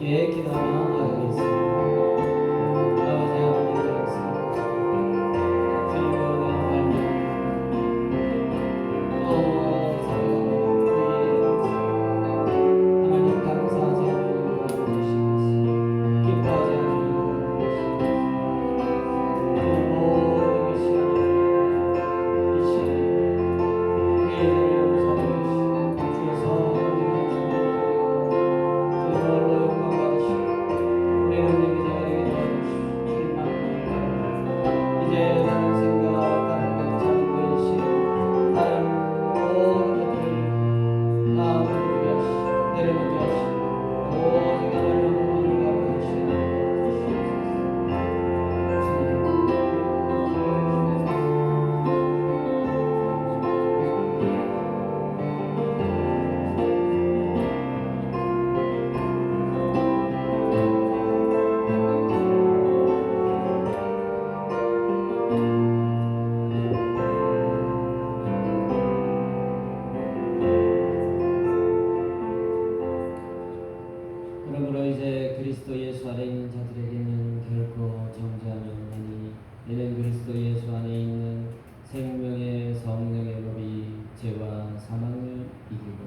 함께 기도하며 나아가겠습니다. 아버지 하나님 감사합니다. 주님과 내 삶을 또 살아가는 하나님 감사하지 않는 이유가 무엇이겠습니까? 기뻐하지 않는 이유가 무엇이겠습니까? 모든 이 시간에 이 시간에 우리의 자리를 용서해 주시고 주의 성령의 주님 주의 홀로 영광 받으시고 우리는 예배자가 되게 도와주시고 주님만 부르짖어 이제 다른 생각 다른 것 다른 근심 다른 모든 것들을 다 멈추게 하시고 내려놓게 하시고 오직 하나님 한 분만을 바라보시는 그러므로 이제 그리스도 예수 안에 있는 자들에게는 결코 정죄함이 없나니 이는 그리스도 예수 안에 있는 생명의 성령의 법이 죄와 사망을 이기고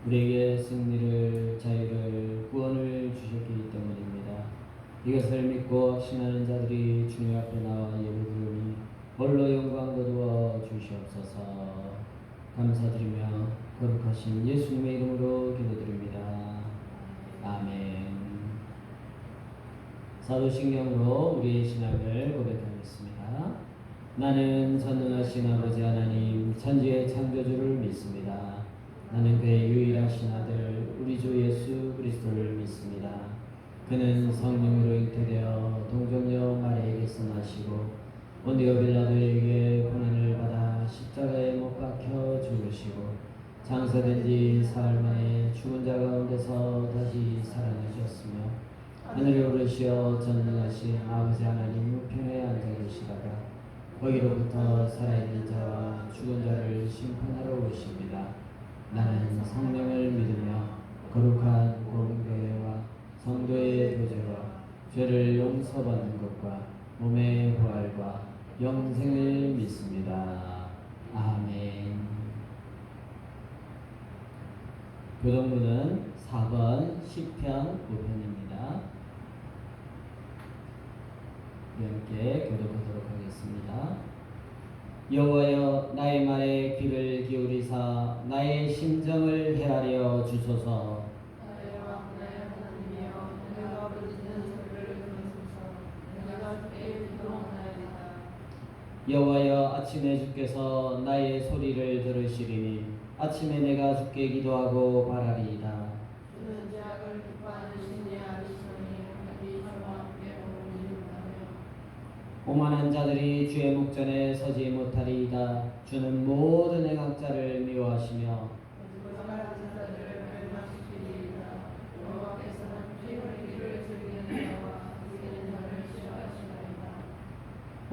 우리에게 승리를 자유를 구원을 주셨기 때문입니다. 이것을 믿고 신하는 자들이 주님 앞에 나와 예배드리니 홀로 영광 거두어 주시옵소서. 감사드리며 거룩하신 예수님의 이름으로 기도드립니다. 아멘. 사도신경으로 우리의 신앙을 고백하겠습니다. 나는 전능하신 아버지 하나님 천지의 창조주를 믿습니다. 나는 그의 유일하신 아들 우리 주 예수 그리스도를 믿습니다. 그는 성령으로 잉태되어 동정녀 마리아에게서 나시고 본디오 빌라도에게 고난을 받아 십자가에 못 박혀 죽으시고 장사된 지 사흘 만에 죽은 자 가운데서 다시 살아나셨으며 하늘에 오르시어 전능하신 아버지 하나님 우편에 앉아 계시다가 거기로부터 살아있는 자와 죽은 자를 심판하러 오십니다. 나는 성령을 믿으며 거룩한 공교회와 성도의 교제와 죄를 용서받는 것과 몸의 부활과 영생을 믿습니다. 아멘. 교동문은 4번 시편 5편입니다. 함께 교독하도록 하겠습니다. 여호와여 나의 말에 귀를 기울이사 나의 심정을 헤아려 주소서. 여호와여 아침에 주께서 나의 소리를 들으시리니 아침에 내가 주께 기도하고 바라리이다. 오만한 자들이 주의 목전에 서지 못하리이다. 주는 모든 행악자를 미워하시며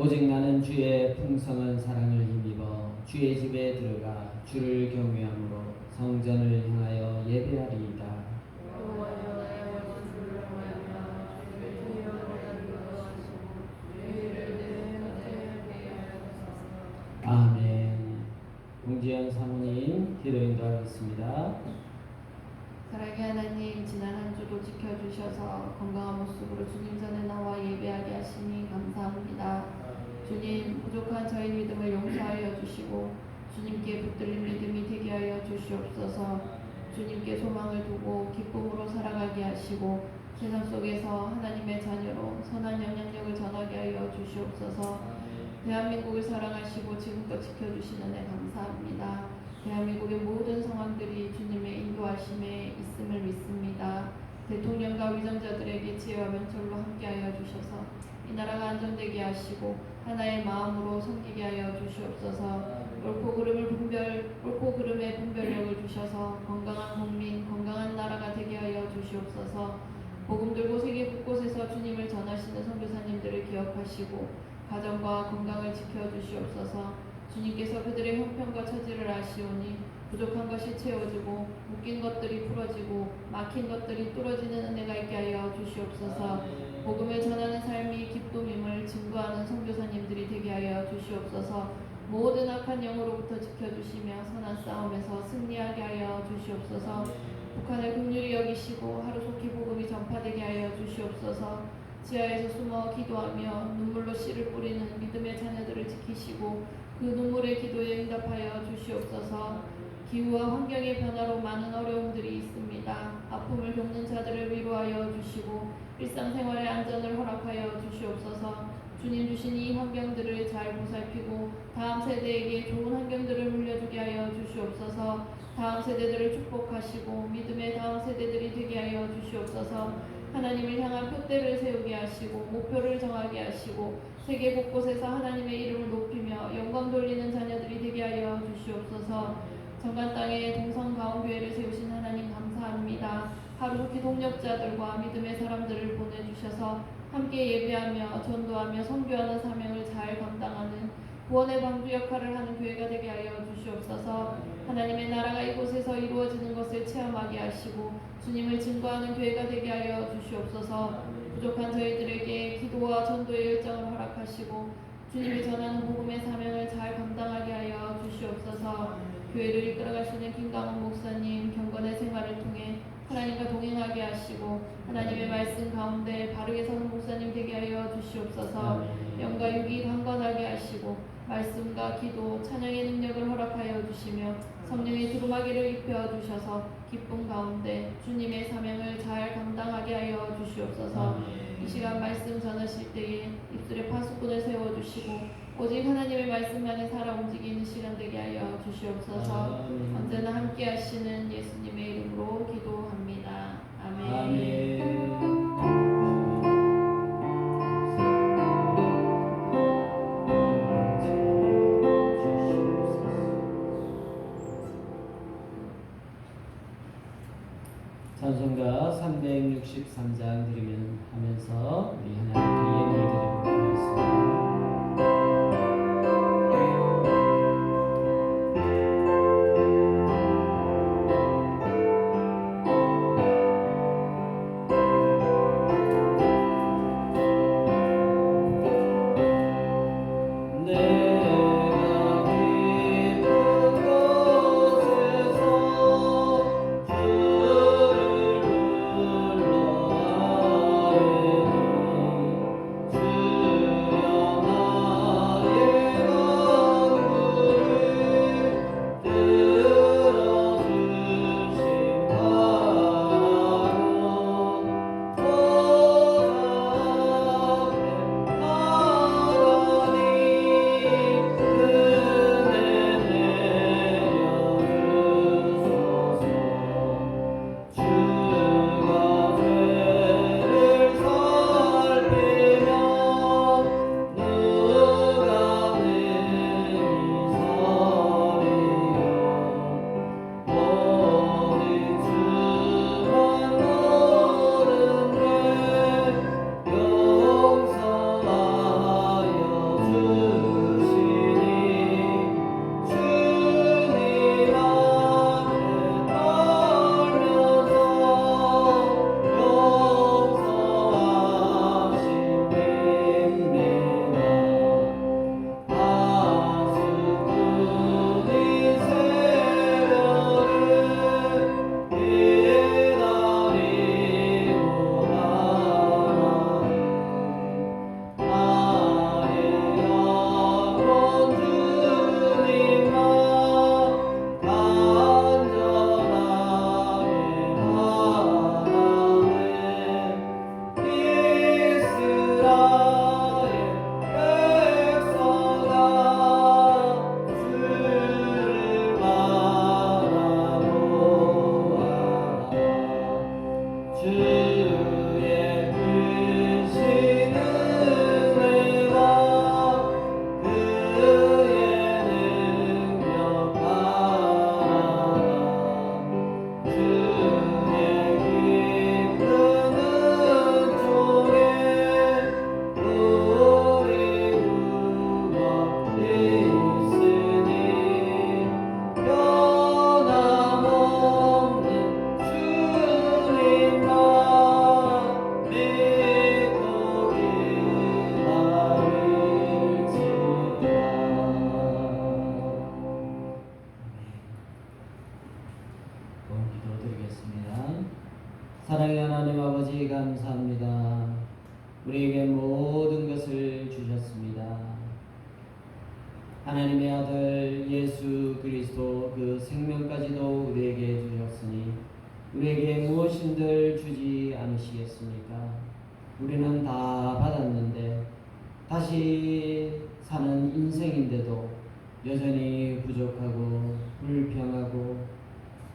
오직 나는 주의 풍성한 사랑을 힘입어 주의 집에 들어가 주를 경외함으로 성전을 향하여 예배하리이다. 아멘. 공지현 사모님 기도 인도하겠습니다. 사랑의 하나님, 지난 한 주도 지켜주셔서 건강한 모습으로 주님 전에 나와 예배하게 하시니 감사합니다. 주님, 부족한 저희 믿음을 용서하여 주시고 주님께 붙들린 믿음이 되게 하여 주시옵소서. 주님께 소망을 두고 기쁨으로 살아가게 하시고 세상 속에서 하나님의 자녀로 선한 영향력을 전하게 하여 주시옵소서. 대한민국을 사랑하시고 지금껏 지켜주시는 애 감사합니다. 대한민국의 모든 상황들이 주님의 인도하심에 있음을 믿습니다. 대통령과 위정자들에게 지혜와 면철로 함께하여 주셔서 이 나라가 안정되게 하시고 하나의 마음으로 섬기게 하여 주시옵소서. 옳고 그름의 분별력을 주셔서 건강한 국민, 건강한 나라가 되게 하여 주시옵소서. 복음 들고 세계 곳곳에서 주님을 전하시는 선교사님들을 기억하시고 가정과 건강을 지켜주시옵소서. 주님께서 그들의 형편과 처지를 아시오니 부족한 것이 채워지고 묶인 것들이 풀어지고 막힌 것들이 뚫어지는 은혜가 있게 하여 주시옵소서. 복음을 전하는 삶이 기쁨임을 증거하는 선교사님들이 되게 하여 주시옵소서. 모든 악한 영으로부터 지켜주시며 선한 싸움에서 승리하게 하여 주시옵소서. 북한을 긍휼히 여기시고 하루속히 복음이 전파되게 하여 주시옵소서. 지하에서 숨어 기도하며 눈물로 씨를 뿌리는 믿음의 자녀들을 지키시고 그 눈물의 기도에 응답하여 주시옵소서. 기후와 환경의 변화로 많은 어려움들이 있습니다. 아픔을 겪는 자들을 위로하여 주시고 일상생활의 안전을 허락하여 주시옵소서. 주님 주신 이 환경들을 잘 보살피고 다음 세대에게 좋은 환경들을 물려주게 하여 주시옵소서. 다음 세대들을 축복하시고 믿음의 다음 세대들이 되게 하여 주시옵소서. 하나님을 향한 표대를 세우게 하시고 목표를 정하게 하시고 세계 곳곳에서 하나님의 이름을 높이며 영광 돌리는 자녀들이 되게 하여 주시옵소서. 정관 땅에 동성가온교회를 세우신 하나님 감사합니다. 하루속히 동력자들과 믿음의 사람들을 보내주셔서 함께 예배하며 전도하며 선교하는 사명을 잘 감당하는 구원의 방주 역할을 하는 교회가 되게 하여 주시옵소서. 하나님의 나라가 이곳에서 이루어지는 것을 체험하게 하시고 주님을 증거하는 교회가 되게 하여 주시옵소서. 부족한 저희들에게 기도와 전도의 열정을 허락하시고 주님이 전하는 복음의 사명을 잘 감당하게 하여 주시옵소서. 교회를 이끌어가시는 김강훈 목사님 경건의 생활을 통해 하나님과 동행하게 하시고 하나님의 말씀 가운데 바르게 서는 목사님 되게 하여 주시옵소서. 영과 육이 강건하게 하시고 말씀과 기도 찬양의 능력을 허락하여 주시며 성령의 두루마기를 입혀 주셔서 기쁨 가운데 주님의 사명을 잘 감당하게 하여 주시옵소서. 이 시간 말씀 전하실 때에 입술에 파수꾼을 세워주시고 오직 하나님의 말씀만이 살아 움직이는 시간 되게 하여 주시옵소서. 언제나 함께 하시는 예수님의 이름으로 기도합니다. 아멘. 찬송가 363장 드리면 하면서 우리 하나님께 예배를 드리도록 하겠습니다. 주여 기도드리겠습니다. 사랑의 하나님 아버지 감사합니다. 우리에게 모든 것을 주셨습니다. 하나님의 아들 예수 그리스도 그 생명까지도 우리에게 주셨으니 우리에게 무엇인들 주지 않으시겠습니까? 우리는 다 받았는데 다시 사는 인생인데도 여전히 부족하고 불평하고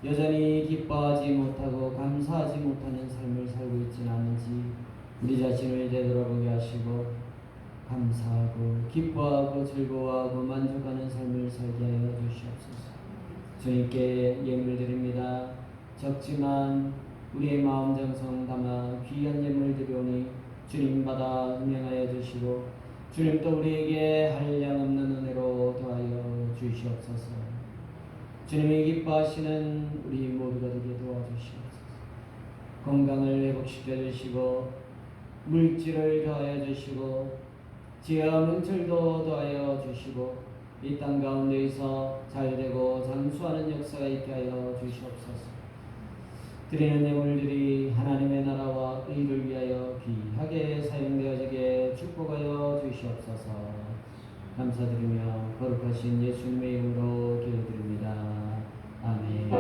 여전히 기뻐하지 못하고 감사하지 못하는 삶을 살고 있지는 않은지 우리 자신을 되돌아보게 하시고 감사하고 기뻐하고 즐거워하고 만족하는 삶을 살게 하여 주시옵소서. 주님께 예물 드립니다. 적지만 우리의 마음 정성 담아 귀한 예물 드리오니 주님 받아 응행하여 주시고 주님 또 우리에게 한량없는 은혜로 더하여 주시옵소서. 주님이 기뻐하시는 우리 모두가 되게 도와주시옵소서. 건강을 회복시켜 주시고 물질을 더하여 주시고 지혜와 명철도 더하여 주시고 이 땅 가운데에서 잘되고 장수하는 역사가 있게 하여 주시옵소서. 드리는 예물들이 하나님의 나라와 의를 위하여 귀하게 사용되어지게 축복하여 주시옵소서. 감사드리며 거룩하신 예수님의 이름으로 기도드립니다. 아멘.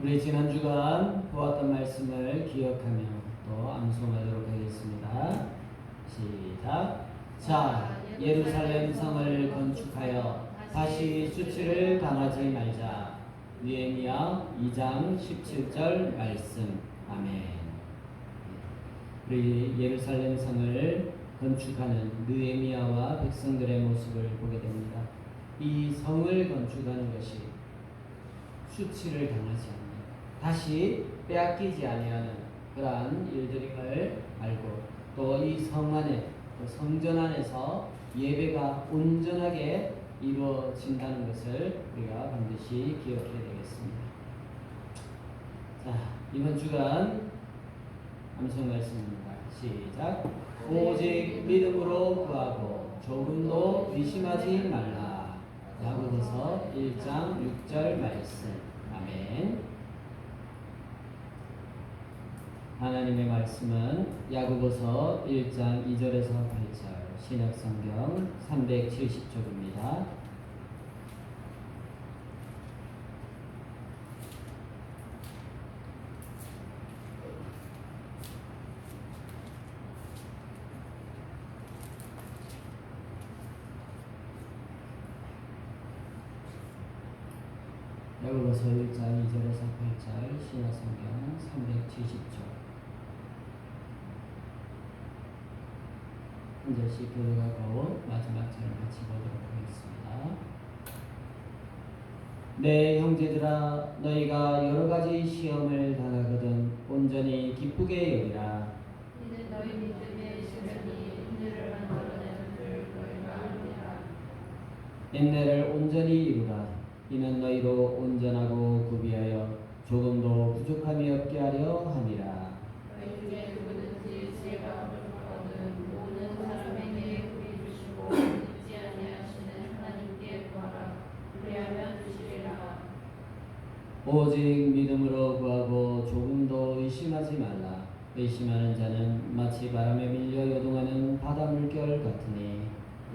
우리 지난 주간 보았던 말씀을 기억하며 또 암송하도록 하겠습니다. 시작. 자, 예루살렘 성을 건축하여 다시 수치를 당하지 말자. 느헤미야 2장 17절 말씀. 아멘. 우리 예루살렘 성을 건축하는 느헤미야와 백성들의 모습을 보게 됩니다. 이 성을 건축하는 것이 수치를 당하지 않는, 다시 빼앗기지 아니하는 그러한 일들임을 알고 또 이 성 안에, 성전 안에서 예배가 온전하게 이루어진다는 것을 우리가 반드시 기억해야 되겠습니다. 자, 이번 주간 암송 말씀입니다. 시작. 오직 믿음으로 구하고 조금도 의심하지 말라. 야고보서 1장 6절 말씀. 아멘. 하나님의 말씀은 야고보서 1장 2절에서 8절 신약성경 370쪽입니다. 야고보서 1장 2절에서 8절 신약성경 370쪽 한 절씩 교독하고 마지막 절을 같이 보도록 하겠습니다. 내 형제들아, 너희가 여러 가지 시험을 당하거든 온전히 기쁘게 여기라. 이는 너희 믿음의 시련이 인내를 만들어내는 줄 너희가 알리라. 인내를 온전히 이루라. 이는 너희로 온전하고 구비하여 조금도 부족함이 없게 하려 함이라. 너희 중에 누구든지 지혜가 부족하거든 모든 사람에게 구히 주시고 잊지 아니하시는 하나님께 구하라. 그리하면 주시리라. 오직 믿음으로 구하고 조금도 의심하지 말라. 의심하는 자는 마치 바람에 밀려 요동하는 바다 물결 같으니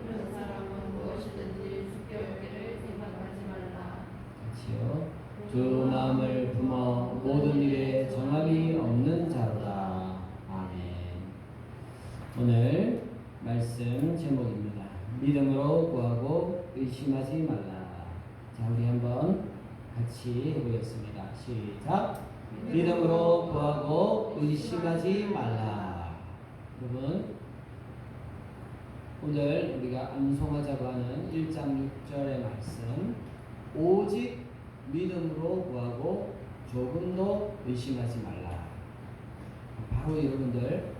이런 사람은 무엇이든지 죽게 얻기를 생각하지 말라. 같이요. 주 마음을 품어 모든 일에 정함이 없는 자로다. 아멘. 오늘 말씀 제목입니다. 믿음으로 구하고 의심하지 말라. 자, 우리 한번 같이 해보겠습니다. 시작. 믿음으로 구하고 의심하지 말라. 여러분, 오늘 우리가 암송하자고 하는 1장 6절의 말씀, 오직 믿음으로 구하고 조금도 의심하지 말라. 바로 여러분들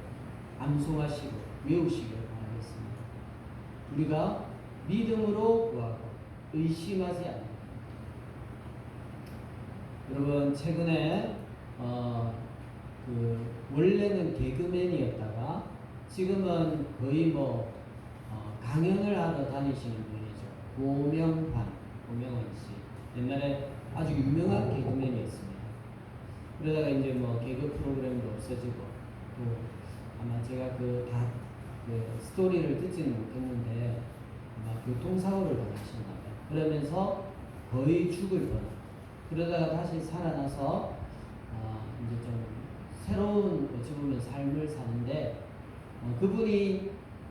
암송하시고 외우시길 바라겠습니다. 우리가 믿음으로 구하고 의심하지 않는, 여러분 최근에 원래는 개그맨이었다가 지금은 거의 뭐 강연을 하러 다니시는 분이죠. 고명원 씨. 옛날에 아주 유명한 개그맨이었습니다. 그러다가 이제 뭐 개그 프로그램도 없어지고 또 아마 제가 그 스토리를 듣지는 못했는데 아마 교통사고를 당하셨나 봐요. 그러면서 거의 죽을 뻔. 그러다가 다시 살아나서 이제 좀 새로운 어찌 보면 삶을 사는데 그분이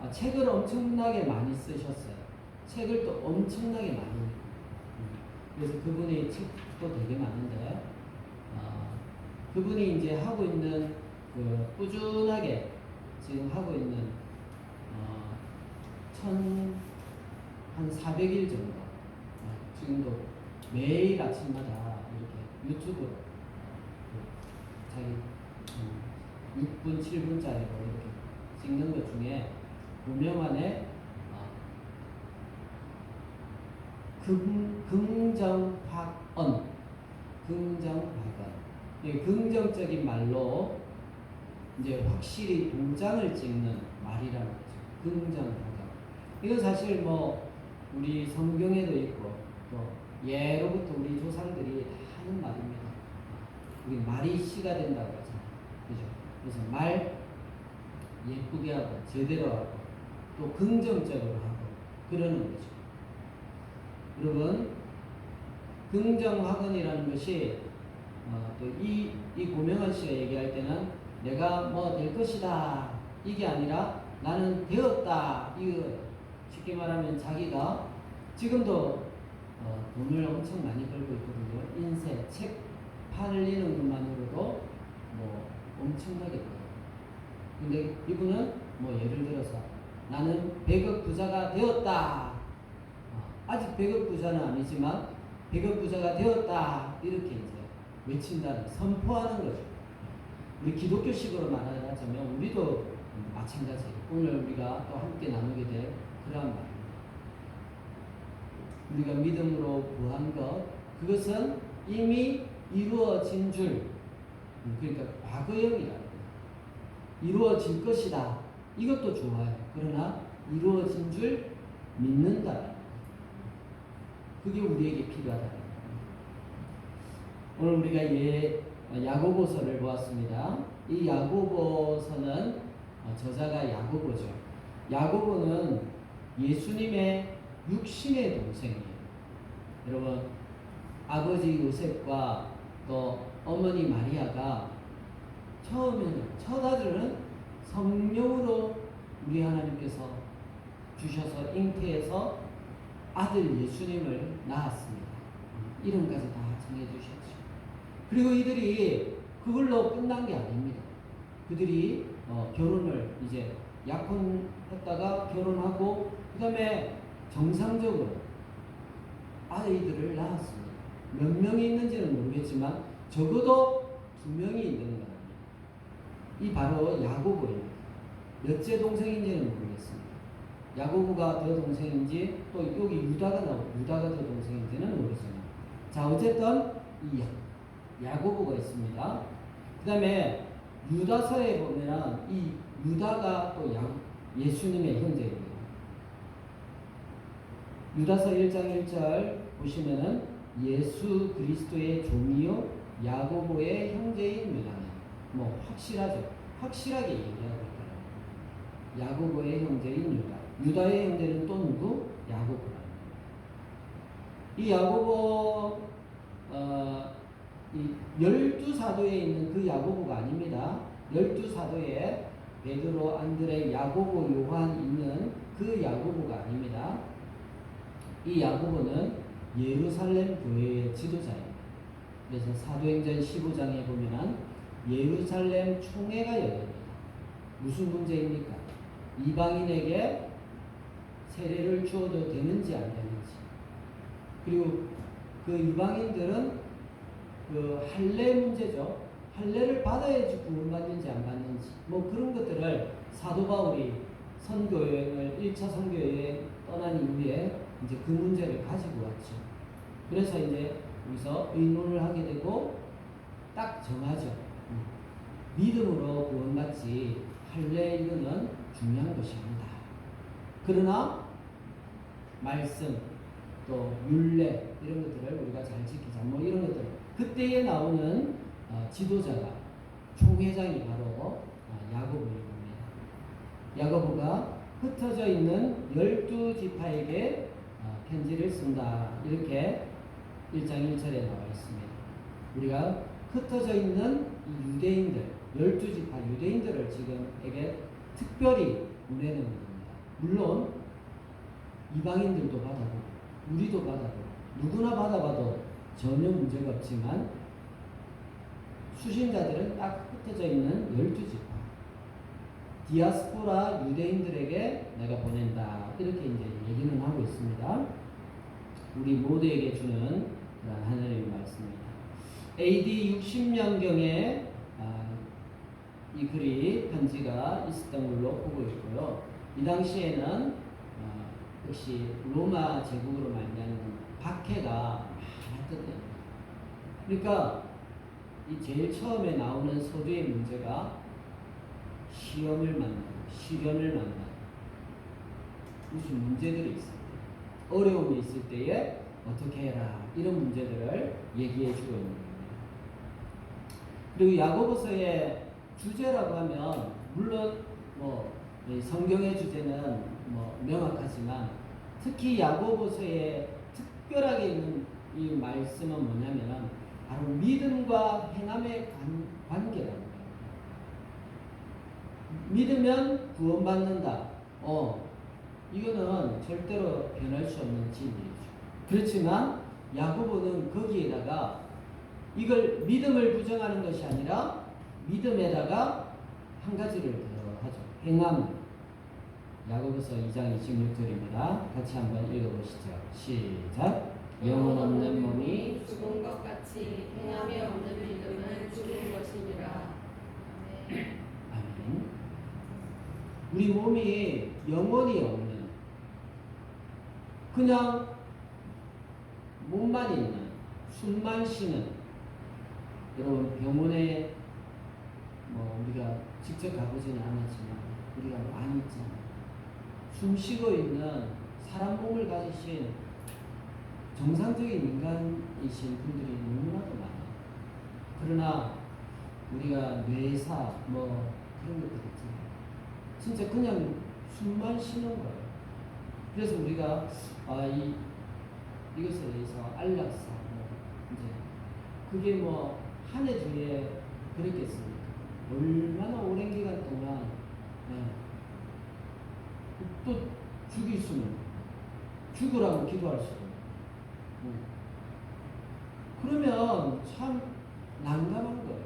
책을 엄청나게 많이 쓰셨어요. 책을 또 엄청나게 많이. 그래서 그분의 책도 되게 많은데 그분이 이제 하고 있는 꾸준하게 지금 하고 있는 한 400일 정도 지금도 매일 아침마다 이렇게 유튜브로 자기 6분, 7분짜리로 이렇게 찍는 것 중에 고명환의 긍정확언, 긍정적인 말로 이제 확실히 도장을 찍는 말이라는 거죠. 긍정확언. 이건 사실 뭐 우리 성경에도 있고 또 예로부터 우리 조상들이 다 하는 말입니다. 우리 말이 씨가 된다고 하잖아요. 그죠? 그래서 말 예쁘게 하고 제대로 하고 또 긍정적으로 하고 그러는 거죠. 여러분 긍정학원이라는 것이 또 이 고명환 씨가 얘기할 때는 내가 뭐 될 것이다 이게 아니라 나는 되었다 이거 쉽게 말하면 자기가 지금도 돈을 엄청 많이 벌고 있거든요. 인쇄 책 팔리는 것만으로도 뭐 엄청나게 벌어요. 근데 이분은 뭐 예를 들어서 나는 100억 부자가 되었다. 아직 100억 부자는 아니지만 100억 부자가 되었다. 이렇게 이제 외친다는, 선포하는 거죠. 우리 기독교식으로 말하자면 우리도 마찬가지. 오늘 우리가 또 함께 나누게 될 그러한 말입니다. 우리가 믿음으로 구한 것, 그것은 이미 이루어진 줄. 그러니까 과거형이라는 거예요. 이루어질 것이다. 이것도 좋아요. 그러나 이루어진 줄 믿는다. 그게 우리에게 필요하다. 오늘 우리가 야고보서를 보았습니다. 이 야고보서는 저자가 야고보죠. 야고보는 예수님의 육신의 동생이에요. 여러분 아버지 요셉과 또 어머니 마리아가 처음에는 첫 아들은 성령으로 우리 하나님께서 주셔서 잉태해서 아들 예수님을 낳았습니다. 이름까지 다 정해주셨죠. 그리고 이들이 그걸로 끝난 게 아닙니다. 그들이 결혼을 이제 약혼했다가 결혼하고 그 다음에 정상적으로 아이들을 낳았습니다. 몇 명이 있는지는 모르겠지만 적어도 2명이 있는 겁니다. 이 바로 야고보입니다. 몇째 동생인지는 모르겠습니다. 야고보가 더 동생인지 또 여기 유다가 더 동생인지는 모르겠습니다. 자 어쨌든 이 야고보가 있습니다. 그 다음에 유다서에 보면 이 유다가 또 예수님의 형제입니다. 유다서 1장 1절 보시면은 예수 그리스도의 종이요 야고보의 형제인 유다는 뭐 확실하죠. 확실하게 얘기하고 있더라고요. 야고보의 형제인 유다. 유다의 형제는 또 누구? 야고보라. 이 야고보 이 12사도에 있는 그 야고보가 아닙니다. 12사도에 베드로, 안드레, 야고보, 요한 있는 그 야고보가 아닙니다. 이 야고보는 예루살렘 교회의 지도자입니다. 그래서 사도행전 15장에 보면 예루살렘 총회가 열립니다. 무슨 문제입니까? 이방인에게 세례를 주어도 되는지 안 되는지, 그리고 그 이방인들은 그 할례 문제죠. 할례를 받아야지 구원받는지 안 받는지 뭐 그런 것들을 사도 바울이 선교여행을 1차 선교여행 떠난 이후에 이제 그 문제를 가지고 왔죠. 그래서 이제 여기서 의논을 하게 되고 딱 정하죠. 믿음으로 구원받지 할래 이거는 중요한 것이 아니다. 그러나 말씀 또 율례 이런 것들을 우리가 잘 지키자 뭐 이런 것들 그때에 나오는 지도자가 총회장이 바로 야고보입니다. 야고보가 흩어져 있는 12지파에게 편지를 쓴다 이렇게 1장 1절에 나와 있습니다. 우리가 흩어져 있는 이 유대인들 12지파 유대인들을 지금에게 특별히 보내는 겁니다. 물론 이방인들도 받아보고 우리도 받아보고 누구나 받아봐도 전혀 문제가 없지만 수신자들은 딱 흩어져 있는 12지파 디아스포라 유대인들에게 내가 보낸다 이렇게 이제 얘기는 하고 있습니다. 우리 모두에게 주는 그런 하나님의 말씀입니다. AD 60년경에 이 글이 편지가 있었던 걸로 보고 있고요. 이 당시에는 역시 로마 제국으로 말미암은 박해가 많았거든요. 그러니까 이 제일 처음에 나오는 서두의 문제가 시험을 만나고 시련을 만나고 무슨 문제들이 있을 때 어려움이 있을 때에 어떻게 해라 이런 문제들을 얘기해 주고 있는 겁니다. 그리고 야고보서의 주제라고 하면 물론 뭐 성경의 주제는 뭐 명확하지만 특히 야고보서에 특별하게 있는 이 말씀은 뭐냐면 바로 믿음과 행함의 관계라는 거예요. 믿으면 구원받는다. 이거는 절대로 변할 수 없는 진리죠. 그렇지만 야고보는 거기에다가 이걸 믿음을 부정하는 것이 아니라 믿음에다가 한 가지를 더하죠. 행함. 야고보서 2장 26절입니다. 같이 한번 읽어보시죠. 시작. 영혼 없는 몸이 죽은 것 같이 행함이 없는 믿음은 죽은 것이니라. 아멘. 우리 몸이 영혼이 없는 그냥 몸만 있는 숨만 쉬는 여러분 병원에 뭐 우리가 직접 가보지는 않았지만 우리가 많이 있잖아요. 숨 쉬고 있는 사람 몸을 가지신 정상적인 인간이신 분들이 너무나도 많아요. 그러나 우리가 뇌사 뭐 그런 것들 있잖아요. 진짜 그냥 숨만 쉬는 거예요. 그래서 우리가 이것에 대해서 안락사 뭐 이제 그게 뭐 한 해 주에 그랬겠습니까? 얼마나 오랜 기간 동안 또 죽일 수는 죽으라고 기도할 수는 그러면 참 난감한 거예요.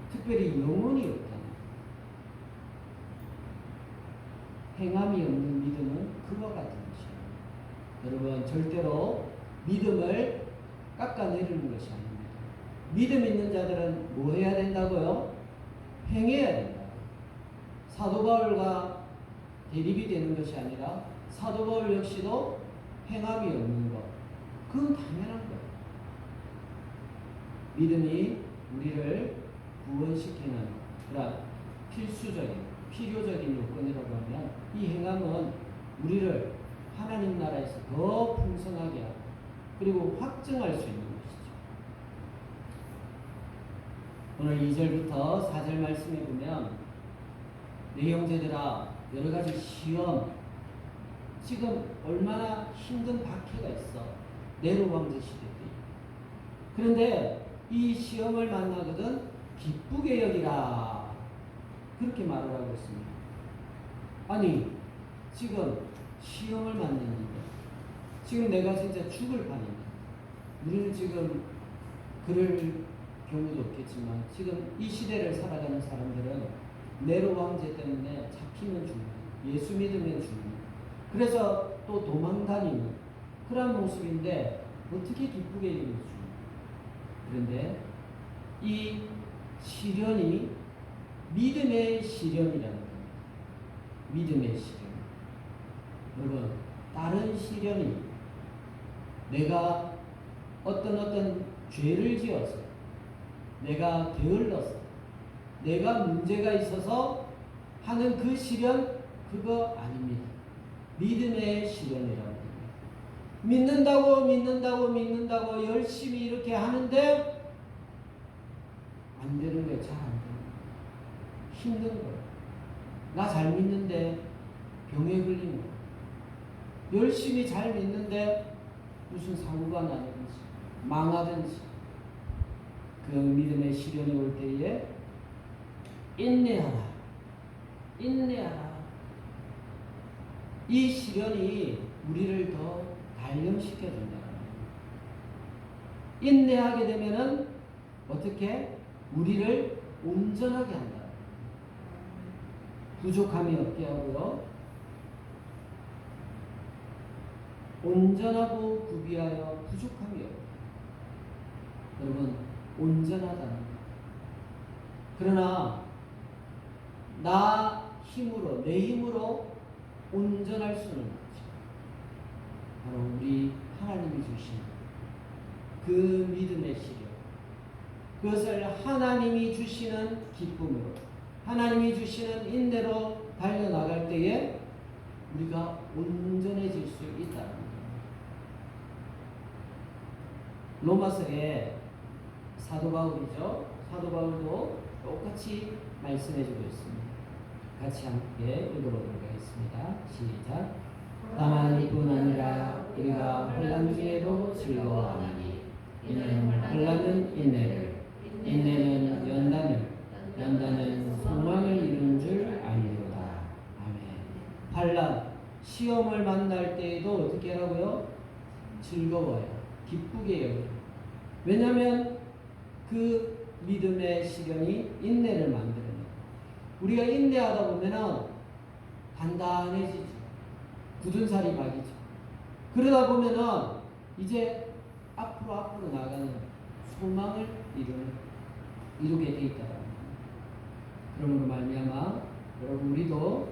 특별히 영혼이 없다는 행함이 없는 믿음은 그와 같은 것이에요. 여러분 절대로 믿음을 깎아내리는 것이 아닙니다. 믿음 있는 자들은 뭐 해야 된다고요? 행해야 된다. 사도 바울과 대립이 되는 것이 아니라 사도 바울 역시도 행함이 없는 것. 그건 당연한 거예요. 믿음이 우리를 구원시키는 그런 필수적인, 필요적인 요건이라고 하면 이 행함은 우리를 하나님 나라에서 더 풍성하게 하고 그리고 확증할 수 있는 것이죠. 오늘 2절부터 4절 말씀에 보면 내 형제들아 여러 가지 시험 지금 얼마나 힘든 박해가 있어. 네로 왕제 시대 때. 그런데 이 시험을 만나거든 기쁘게 여기라. 그렇게 말을 하고 있습니다. 아니 지금 시험을 만났는데 지금 내가 진짜 죽을 판인데 우리는 지금 그럴 경우도 없겠지만 지금 이 시대를 살아가는 사람들은 네로 왕제 때문에 잡히면 죽는 예수 믿으면 죽는 그래서 또 도망다니는 그런 모습인데 어떻게 기쁘게 여기지? 그런데 이 시련이 믿음의 시련이라는 겁니다. 믿음의 시련. 여러분 다른 시련이 내가 어떤 죄를 지어서 내가 게을러서 내가 문제가 있어서 하는 그 시련 그거 아닙니다. 믿음의 시련이라고. 믿는다고 열심히 이렇게 하는데 안 되는 거예요. 잘 안 되는 거예요. 힘든 거예요. 나 잘 믿는데 병에 걸리는 거예요. 열심히 잘 믿는데 무슨 사고가 나든지 망하든지 그 믿음의 시련이 올 때에 인내하라. 이 시련이 우리를 더 단련시켜준다. 인내하게 되면은 어떻게? 우리를 온전하게 한다. 부족함이 없게 하고요. 온전하고 구비하여 부족함이 없다. 여러분, 온전하다는 것. 그러나 내 힘으로 온전할 수는 없죠. 바로 우리 하나님이 주신 그 믿음의 시련, 그것을 하나님이 주시는 기쁨으로, 하나님이 주시는 인내로 달려나갈 때에 우리가 온전해질 수 있다는 거예요. 로마서에 사도 바울이죠. 사도 바울도 똑같이 말씀해주고 있습니다. 같이 함께 읽어보도록 하겠습니다. 시작. 다만 이뿐 아니라 우리가 환난 중에도 즐거워하나니 이는 환난은 인내를, 인내는 연단은 소망을 이룬 줄 아니로다. 아멘. 환난, 시험을 만날 때에도 어떻게 하라고요? 즐거워요. 기쁘게 여겨요. 왜냐하면 그 믿음의 시련이 인내를 만드는 거예요. 우리가 인내하다 보면은 단단해지죠. 굳은 살이 막이죠. 그러다 보면은 이제 앞으로 나가는 소망을 이루게 돼 있다. 그러므로 말미암아 여러분 우리도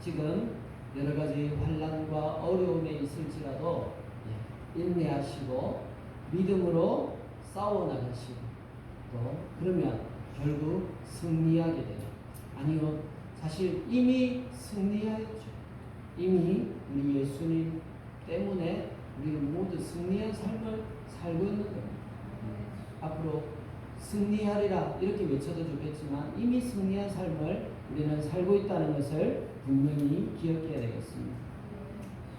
지금 여러 가지 환난과 어려움에 있을지라도 인내하시고 믿음으로 싸워 나가시고 또 그러면 결국 승리하게 돼요. 아니요, 사실 이미 승리하였죠. 이미 우리 예수님 때문에 우리는 모두 승리한 삶을 살고 있는 겁니다. 앞으로 승리하리라 이렇게 외쳐도 좋겠지만 이미 승리한 삶을 우리는 살고 있다는 것을 분명히 기억해야 되겠습니다.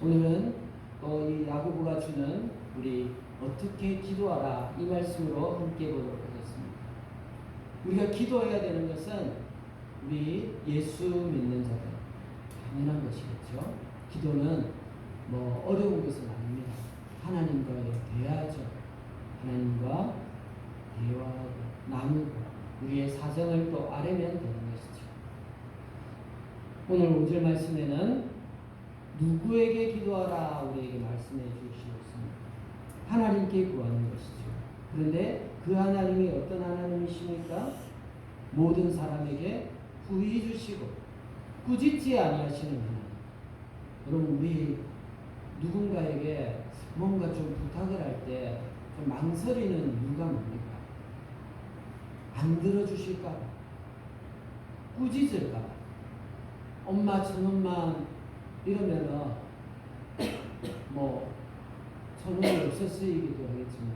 오늘은 또 이 야고보가 주는 우리 어떻게 기도하라 이 말씀으로 함께 보도록 하겠습니다. 우리가 기도해야 되는 것은 우리 예수 믿는 자들 당연한 것이겠죠. 기도는 뭐 어려운 것은 아닙니다. 하나님과의 대화죠. 하나님과 대화하고 나누고 우리의 사정을 또 아뢰면 되는 것이죠. 오늘 5절 말씀에는 누구에게 기도하라 우리에게 말씀해 주시었습니다. 하나님께 구하는 것이죠. 그런데 그 하나님이 어떤 하나님이십니까? 모든 사람에게 후히 주시고 꾸짖지 아니하시는 하나님. 여러분 우리 누군가에게 뭔가 좀 부탁을 할 때 좀 망설이는 이유가 뭡니까? 안 들어주실까 봐, 꾸짖을까 봐. 엄마 저놈만 이러면은 뭐 1,000원이 없어 쓰이기도 하겠지만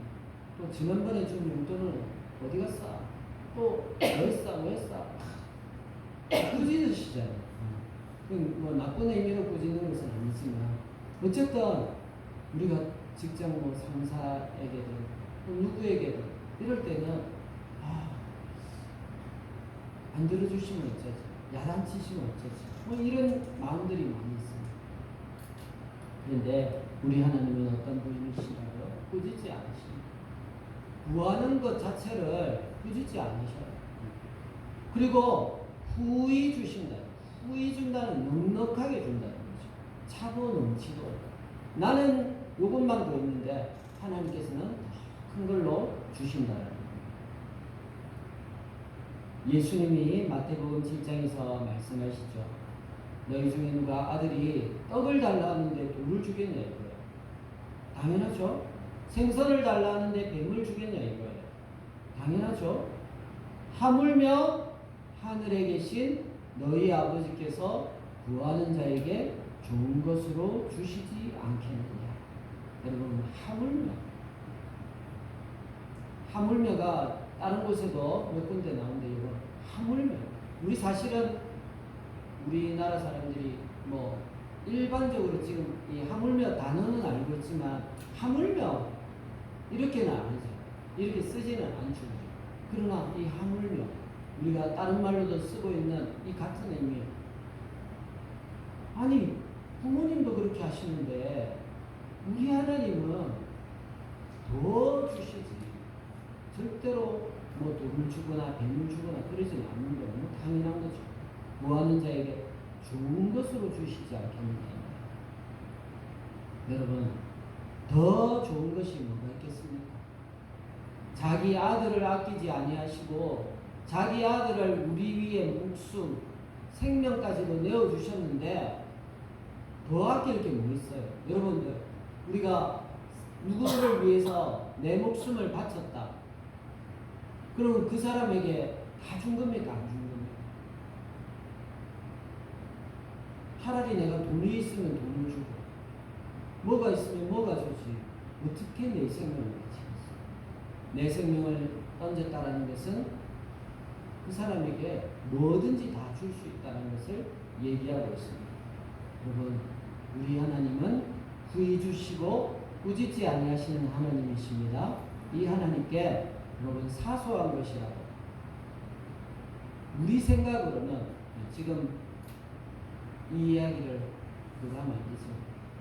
또 지난번에 준 용돈은 어디 갔어? 또 왜 싸? 꾸짖으시잖아요. 뭐 나쁜 의미로 꾸짖는 것은 아니지만 어쨌든 우리가 직장 뭐 상사에게든 또 누구에게든 이럴 때는 안 들어주시면 어쩌지? 야단치시면 어쩌지? 뭐 이런 마음들이 많이 있습니다. 그런데 우리 하나님은 어떤 분이시라고요? 꾸짖지 않으십니다. 구하는 것 자체를 꾸짖지 않으셔요. 그리고 후히 주신다. 후히 준다는 넉넉하게 준다는 거죠. 차고 넘치도록. 나는 요것만 더 있는데 하나님께서는 큰 걸로 주신다는 거예요. 예수님이 마태복음 7장에서 말씀하시죠. 너희 중에 누가 아들이 떡을 달라 하는데 돌을 주겠냐 이거예요. 당연하죠. 생선을 달라는데 뱀을 주겠냐 이거예요. 당연하죠. 하물며 하늘에 계신 너희 아버지께서 구하는 자에게 좋은 것으로 주시지 않겠느냐. 여러분, 하물며가 다른 곳에도 몇 군데 나오는데 이거 하물며. 우리 사실은 우리나라 사람들이 뭐 일반적으로 지금 이 하물며 단어는 알고 있지만 하물며 이렇게는 안 하죠. 이렇게 쓰지는 않죠. 그러나 이 하물며 우리가 다른 말로도 쓰고 있는 이 같은 의미예요. 아니 부모님도 그렇게 하시는데 우리 하나님은 더 주시지. 절대로 뭐 돈을 주거나 뱀을 주거나 그러지는 않는 게 너무 당연한 거죠. 구하는 자에게 좋은 것으로 주시지 않겠느냐. 여러분, 더 좋은 것이 뭐가 있겠습니까? 자기 아들을 아끼지 아니하시고 자기 아들을 우리 위에 목숨, 생명까지도 내어주셨는데 더 아낄 게 뭐 있어요? 여러분들, 우리가 누구를 위해서 내 목숨을 바쳤다. 그러면 그 사람에게 다 준 겁니까? 안 준 겁니까? 차라리 내가 돈이 있으면 돈을 주고 뭐가 있으면 뭐가 주지. 어떻게 내 생명을 바치겠어? 내 생명을 던졌다라는 것은 그 사람에게 뭐든지 다 줄 수 있다는 것을 얘기하고 있습니다. 여러분, 우리 하나님은 구히 주시고 꾸짖지 아니하시는 하나님이십니다. 이 하나님께 여러분 사소한 것이라고 우리 생각으로는 지금 이 이야기를 그거 하면 안 되죠.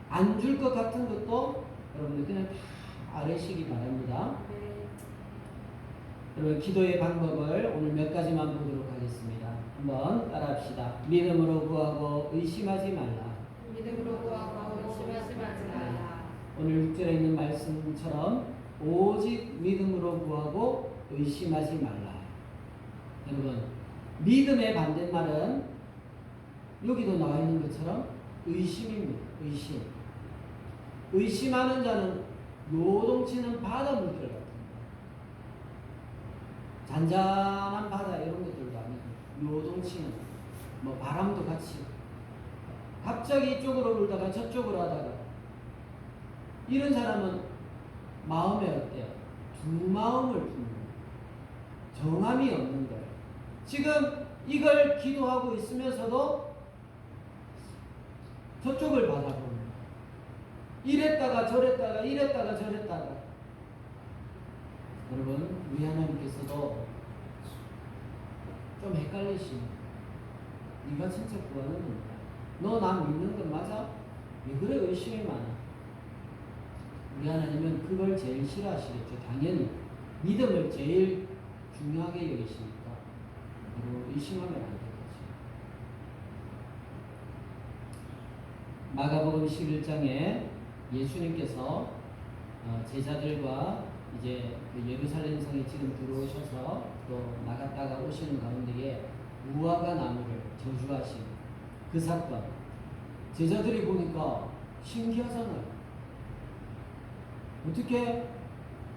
안 줄 것 같은 것도 여러분들 그냥 다 아뢰시기 바랍니다. 여러분, 기도의 방법을 오늘 몇 가지만 보도록 하겠습니다. 한번 따라합시다. 믿음으로 구하고 의심하지 말라. 믿음으로 구하고 의심하지 말라. 오늘 6절에 있는 말씀처럼 오직 믿음으로 구하고 의심하지 말라. 여러분, 믿음의 반대말은 여기도 나와 있는 것처럼 의심입니다. 의심. 의심하는 자는 요동치는 바다 물결 같은 거. 잔잔한 바다 이런 것들도 아니고 요동치는 뭐 바람도 같이 갑자기 이쪽으로 불다가 저쪽으로 하다가 이런 사람은 마음에 어때요? 두 마음을 품는 정함이 없는 거예요. 지금 이걸 기도하고 있으면서도 저쪽을 바라보는 거예요. 이랬다가 저랬다가 이랬다가 저랬다가. 여러분, 우리 하나님께서도 좀 헷갈리십니다. 네가 진짜 구하는 건가? 너 나 믿는 건 맞아? 왜 그래 의심이 많아? 우리 하나님은 그걸 제일 싫어하시겠죠. 당연히 믿음을 제일 중요하게 여기시니까 의심하면 안 되겠죠. 마가복음 11장에 예수님께서 제자들과 이제 그 예루살렘 성에 지금 들어오셔서 또 나갔다가 오시는 가운데에 무화과 나무를 저주하신 그 사건, 제자들이 보니까 신기하잖아요. 어떻게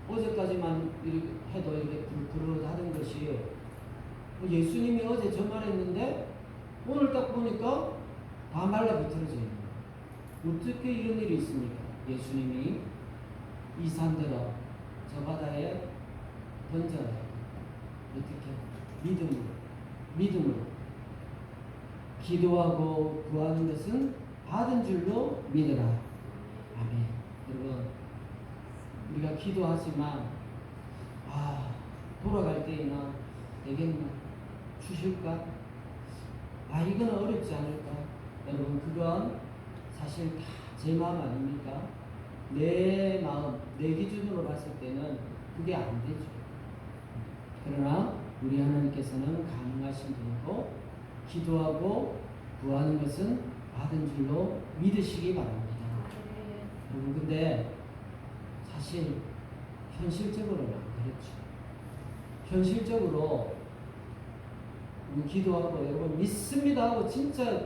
어제까지만 이렇게 해도 이렇게 불그릇하던 것이 예수님이 어제 저 말했는데 오늘 딱 보니까 다 말라비틀어져 있는 거예요. 어떻게 이런 일이 있습니까? 예수님이 이 산들어 저 바다에 던져라. 어떻게? 믿음으로 기도하고 구하는 것은 받은 줄로 믿으라. 아멘. 여러분, 우리가 기도하지만 돌아갈 때에나 되겠나? 주실까? 이건 어렵지 않을까? 여러분, 그건 사실 다 제 마음 아닙니까? 내 마음, 내 기준으로 봤을 때는 그게 안 되죠. 그러나 우리 하나님께서는 가능하신 분이고 기도하고 구하는 것은 받은 줄로 믿으시기 바랍니다. 여러분, 근데 사실 현실적으로는 안 그렇죠. 현실적으로 기도하고 여러분 믿습니다 하고 진짜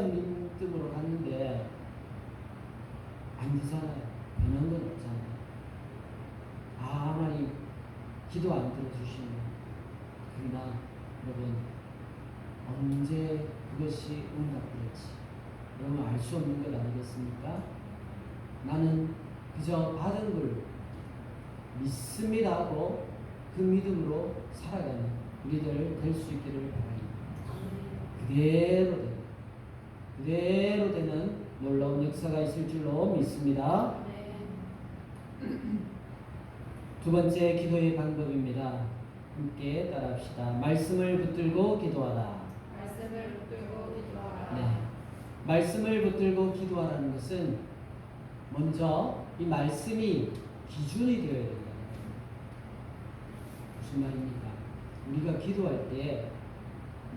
믿음으로 갔는데 안 되잖아요. 변한 건 없잖아요. 하나님 기도 안 들어주시면, 그러나 여러분 언제 그것이 응답될지 여러분 알 수 없는 것 아니겠습니까? 나는 그저 받은 걸 믿습니다 하고 그 믿음으로 살아가는 우리들 될 수 있기를 바랍니다. 그대로 되는 놀라운 역사가 있을 줄로 믿습니다. 두 번째 기도의 방법입니다. 함께 따라합시다. 말씀을 붙들고 기도하라. 말씀을 붙들고 기도하라. 네. 말씀을 붙들고 기도하라는 것은 먼저 이 말씀이 기준이 되어야 된다. 무슨 말입니까? 우리가 기도할 때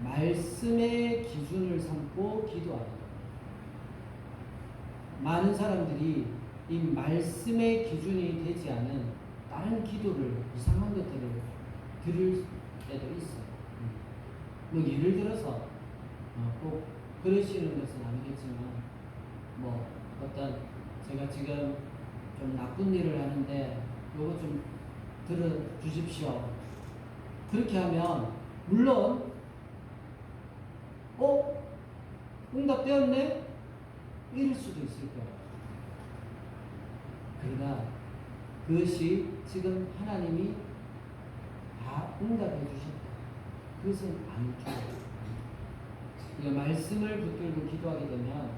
말씀의 기준을 삼고 기도하는 겁니다. 많은 사람들이 이 말씀의 기준이 되지 않은 다른 기도를, 이상한 것들을 들을 때도 있어요. 뭐 예를 들어서 꼭 그러시는 것은 아니겠지만, 뭐 어떤 제가 지금 좀 나쁜 일을 하는데 요거 좀 들어주십시오. 그렇게 하면 물론 응답되었네? 이럴 수도 있을 거예요. 그러나 그것이 지금 하나님이 다 응답해 주셨다. 그것은 아니죠. 우리가 말씀을 붙들고 기도하게 되면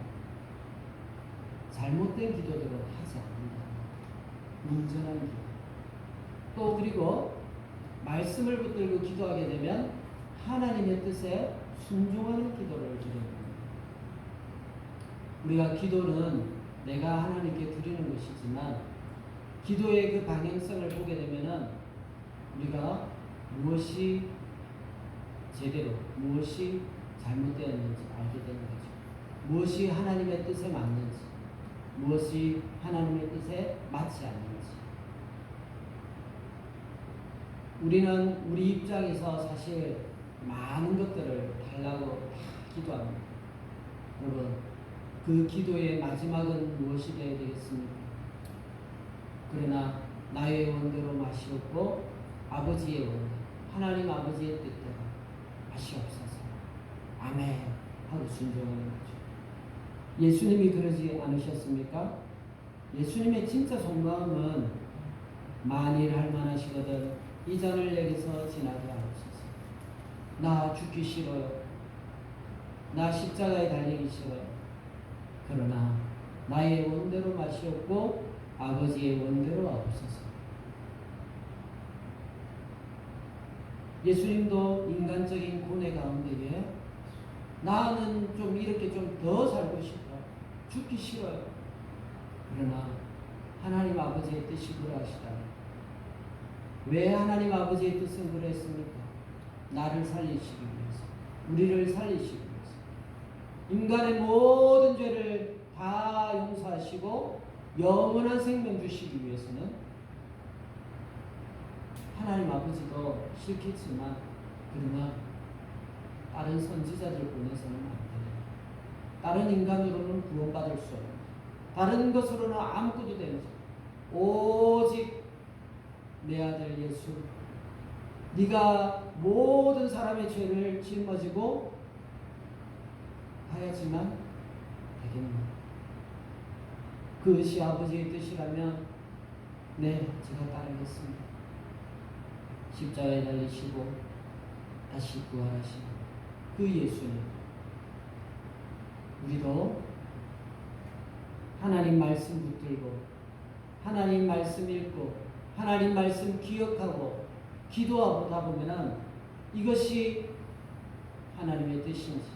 잘못된 기도들은 하지 않는다. 온전한 기도. 또 그리고 말씀을 붙들고 기도하게 되면 하나님의 뜻에 순종하는 기도를 드리는 겁니다. 우리가 기도는 내가 하나님께 드리는 것이지만 기도의 그 방향성을 보게 되면은 우리가 무엇이 제대로, 무엇이 잘못되었는지 알게 되는 거죠. 무엇이 하나님의 뜻에 맞는지, 무엇이 하나님의 뜻에 맞지 않는지. 우리는 우리 입장에서 사실 많은 것들을 달라고 다 기도합니다. 여러분, 그 기도의 마지막은 무엇이 되어야 되겠습니까? 그러나 나의 원대로 마시옵고 아버지의 원대, 하나님 아버지의 뜻대로 마시옵소서. 아멘 하고 순종하는 거죠. 예수님이 그러지 않으셨습니까? 예수님의 진짜 속마음은 만일 할 만하시거든 이 잔을 내게서 지나게 하옵소서. 나 죽기 싫어요. 나 십자가에 달리기 싫어요. 그러나 나의 원대로 마시옵고 아버지의 원대로 하옵소서. 예수님도 인간적인 고뇌 가운데에 나는 좀 이렇게 좀 더 살고 싶어. 죽기 싫어요. 그러나 하나님 아버지의 뜻이 그러하시다. 왜 하나님 아버지의 뜻은 그랬습니까? 나를 살리시기 위해서, 우리를 살리시기 위해서, 인간의 모든 죄를 다 용서하시고 영원한 생명 주시기 위해서는 하나님 아버지도 싫겠지만 그러나 다른 선지자들 보내서는 안 돼요. 다른 인간으로는 구원받을 수 없는, 다른 것으로는 아무것도 되는 오직 내 아들 예수, 네가 모든 사람의 죄를 짊어지고 가야지만 되겠노. 그것이 아버지의 뜻이라면 네, 제가 따르겠습니다. 십자가에 달리시고 다시 부활하신 그 예수님, 우리도 하나님 말씀 붙들고 하나님 말씀 읽고 하나님 말씀 기억하고 기도하다 보면은 이것이 하나님의 뜻인지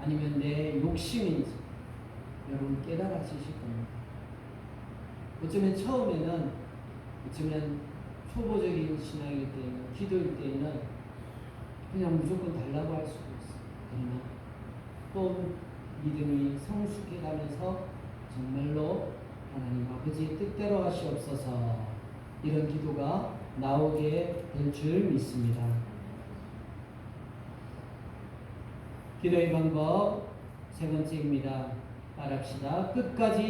아니면 내 욕심인지 여러분 깨달아지실 겁니다. 어쩌면 처음에는, 어쩌면 초보적인 신앙일 때에는, 기도일 때에는 그냥 무조건 달라고 할 수도 있어요. 그러나 또 믿음이 성숙해가면서 정말로 하나님 아버지의 뜻대로 하시옵소서, 이런 기도가 나오게 될 줄 믿습니다. 기도의 방법 세 번째입니다. 말합시다. 끝까지